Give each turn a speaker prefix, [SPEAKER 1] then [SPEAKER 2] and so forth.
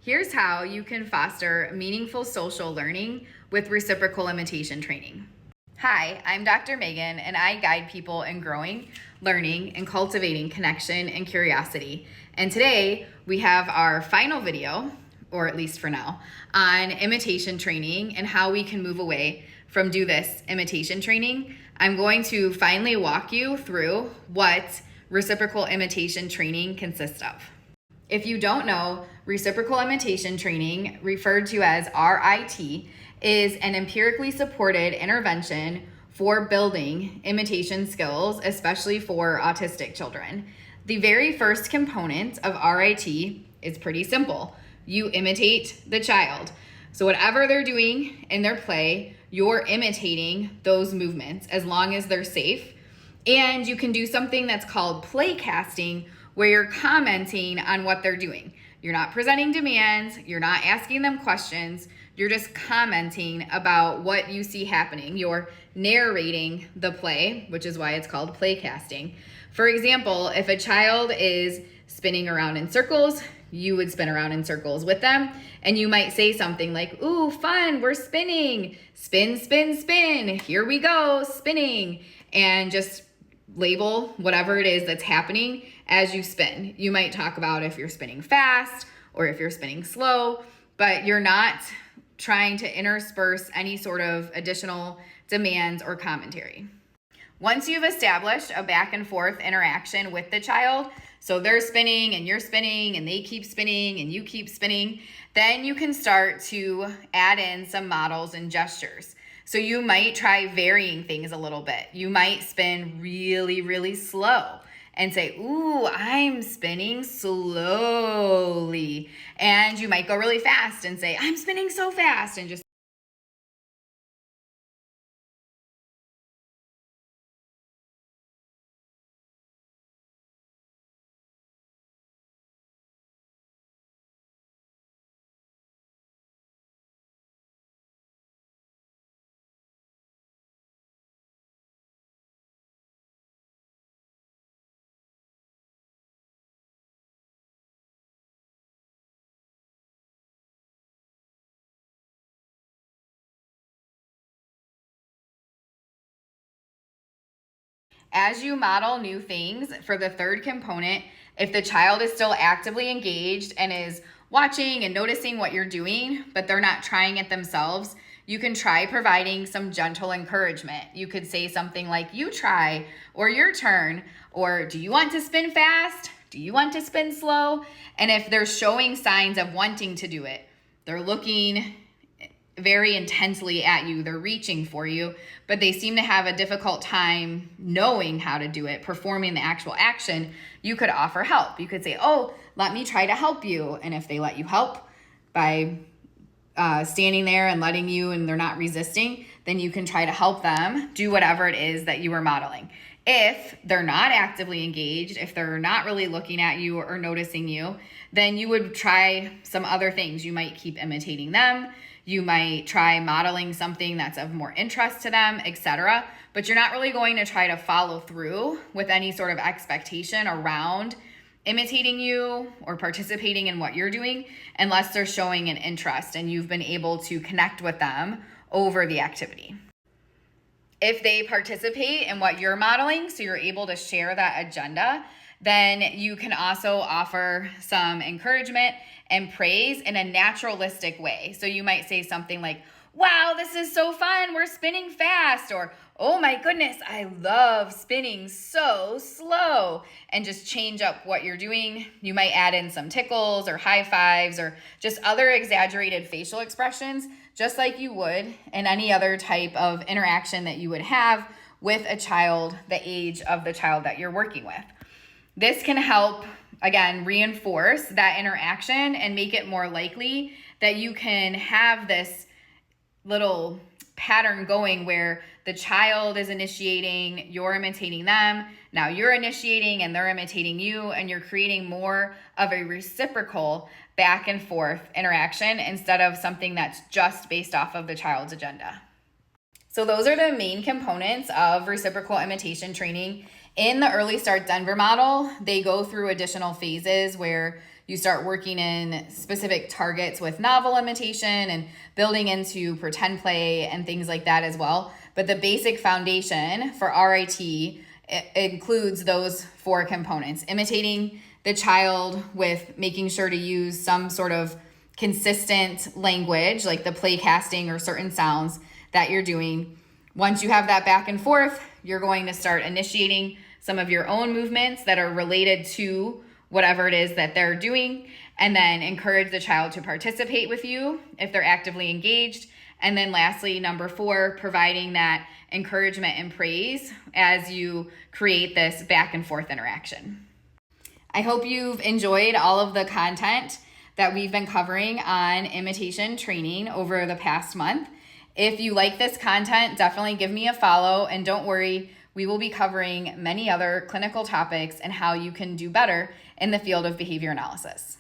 [SPEAKER 1] Here's how you can foster meaningful social learning with reciprocal imitation training. Hi, I'm Dr. Megan, and I guide people in growing, learning, and cultivating connection and curiosity. And today we have our final video, or at least for now, on imitation training and how we can move away from do this imitation training. I'm going to finally walk you through what reciprocal imitation training consists of. If you don't know, reciprocal imitation training, referred to as RIT, is an empirically supported intervention for building imitation skills, especially for autistic children. The very first component of RIT is pretty simple. You imitate the child. So whatever they're doing in their play, you're imitating those movements as long as they're safe. And you can do something that's called play casting, where you're commenting on what they're doing. You're not presenting demands, you're not asking them questions, you're just commenting about what you see happening. You're narrating the play, which is why it's called play casting. For example, if a child is spinning around in circles, you would spin around in circles with them, and you might say something like, "Ooh, fun, we're spinning. Spin, spin, spin. Here we go, spinning." And just label whatever it is that's happening as you spin. You might talk about if you're spinning fast or if you're spinning slow, but you're not trying to intersperse any sort of additional demands or commentary. Once you've established a back and forth interaction with the child, so they're spinning and you're spinning and they keep spinning and you keep spinning, then you can start to add in some models and gestures. So you might try varying things a little bit. You might spin really, really slow and say, "Ooh, I'm spinning slowly." And you might go really fast and say, "I'm spinning so fast," and just as you model new things for the third component, if the child is still actively engaged and is watching and noticing what you're doing, but they're not trying it themselves, you can try providing some gentle encouragement. You could say something like, "You try," or "Your turn," or "Do you want to spin fast? Do you want to spin slow?" And if they're showing signs of wanting to do it, they're looking very intensely at you, they're reaching for you, but they seem to have a difficult time knowing how to do it, performing the actual action, you could offer help. You could say, "Oh, let me try to help you." And if they let you help by standing there and letting you and they're not resisting, then you can try to help them do whatever it is that you were modeling. If they're not actively engaged, if they're not really looking at you or noticing you, then you would try some other things. You might keep imitating them. You might try modeling something that's of more interest to them, etc. But you're not really going to try to follow through with any sort of expectation around imitating you or participating in what you're doing unless they're showing an interest and you've been able to connect with them over the activity. If they participate in what you're modeling, so you're able to share that agenda, then you can also offer some encouragement and praise in a naturalistic way. So you might say something like, "Wow, this is so fun, we're spinning fast," or "Oh my goodness, I love spinning so slow," and just change up what you're doing. You might add in some tickles or high fives or just other exaggerated facial expressions, just like you would in any other type of interaction that you would have with a child the age of the child that you're working with. This can help, again, reinforce that interaction and make it more likely that you can have this little pattern going where the child is initiating, you're imitating them, now you're initiating and they're imitating you, and you're creating more of a reciprocal back and forth interaction instead of something that's just based off of the child's agenda. So those are the main components of reciprocal imitation training. In the Early Start Denver model, they go through additional phases where you start working in specific targets with novel imitation and building into pretend play and things like that as well. But the basic foundation for RIT includes those 4 components: imitating the child with making sure to use some sort of consistent language, like the play casting or certain sounds that you're doing. Once you have that back and forth, you're going to start initiating some of your own movements that are related to whatever it is that they're doing, and then encourage the child to participate with you if they're actively engaged. And then lastly, number 4, providing that encouragement and praise as you create this back and forth interaction. I hope you've enjoyed all of the content that we've been covering on imitation training over the past month. If you like this content, definitely give me a follow, and don't worry, we will be covering many other clinical topics and how you can do better in the field of behavior analysis.